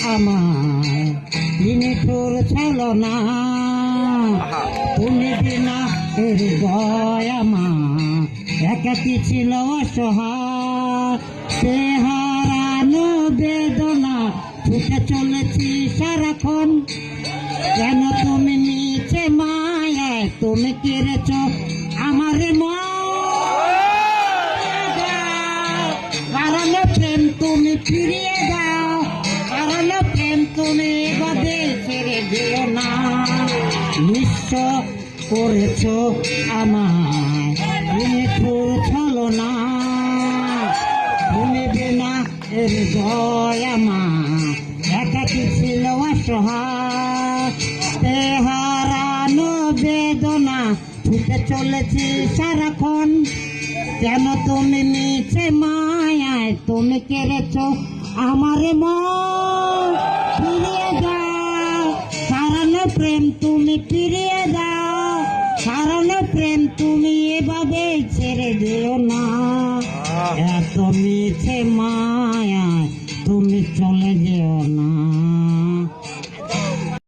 আমায় নিঠুর ছলো না তুমি বিনা হৃদয় আমার একাকি ছিল অসহায় সে হারানো বেদনা ছুটে চলেছি সারাক্ষণ কেন তুমি নিচে মায়ায় তুমি কেড়েছ আমার কারণ প্রেম তুমি ফিরিয়ে দাও কারণ প্রেম তুমি এভাবে ছেড়ে দিও না নিঃস্ব করেছ আমায় নিঠুর ছলো না তুমি বিনা হৃদয় আমার একাকি ছিল অসহায় হারানো বেদনা ছুটে চলেছি সারাক্ষণ কেন তুমি নিচে মায়ায় তুমি কেড়েছ আমার মন ফিরিয়ে দাও কারণ প্রেম তুমি ফিরিয়ে দাও কারণ প্রেম তুমি এভাবে ছেড়ে দিও না এত নিচে মায়ায় তুমি চলে যে